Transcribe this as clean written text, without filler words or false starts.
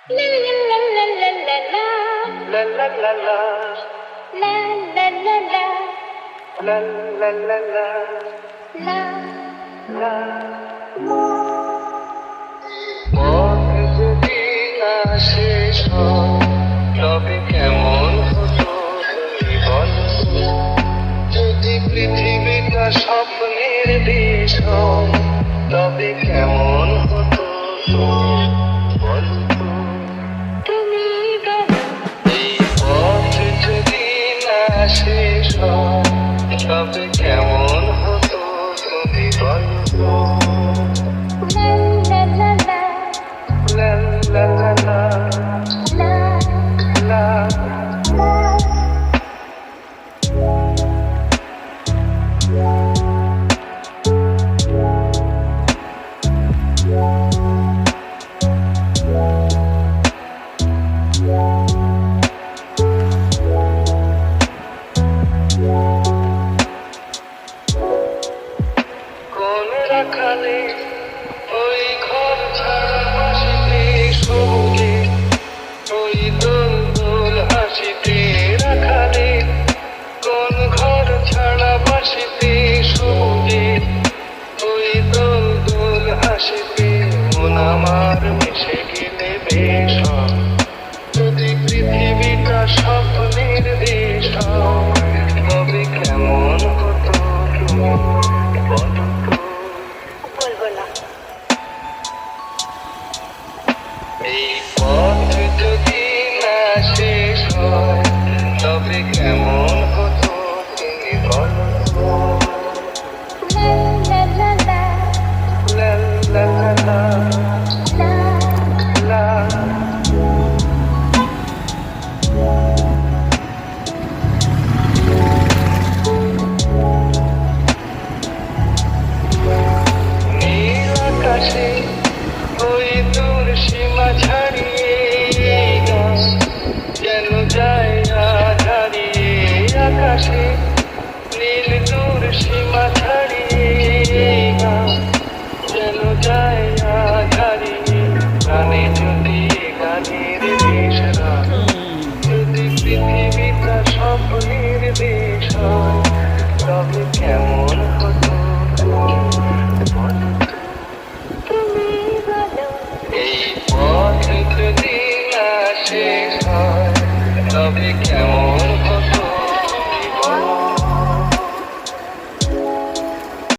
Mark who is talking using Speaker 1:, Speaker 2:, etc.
Speaker 1: La la la la la la la.
Speaker 2: La la la la.
Speaker 1: La la la la.
Speaker 2: La la la la.
Speaker 1: La.
Speaker 2: La। পথ যদি না শেষ হয়, তবে কেমন হতো তুমি বলো? যদি পৃথিবীটা স্বপ্নের দেশ হয়, তবে কেমন হতো তুমি বলো?
Speaker 1: তুমি বলো।
Speaker 2: এই পথ যদি না শেষ হয়, তবে কেমন হতো তুমি বলো?
Speaker 1: La la la la.
Speaker 2: La la la la.
Speaker 1: La.
Speaker 2: La. কোন রাখালে ওই ঘর ছাড়া বাসিতে সবুজে, ওই দোল দোল হাসিতে রাখালে, কোন ঘর ছাড়া বাসিতে সবুজে, ওই দোল দোল হাসিতে মন আমার মিশে গেলে বেশ হয়। যদি পৃথিবীটা স্বপ্নের দেশ হয়, তবে কেমন হতো তুমি বলো তো?
Speaker 1: বলবো না।
Speaker 2: এই পথ যদি না শেষ হয়, তবে কেমন হতো তুমি বলো তো?
Speaker 1: La la la la.
Speaker 2: লা লা লা লা।
Speaker 1: La.
Speaker 2: লা। নীল আকাশে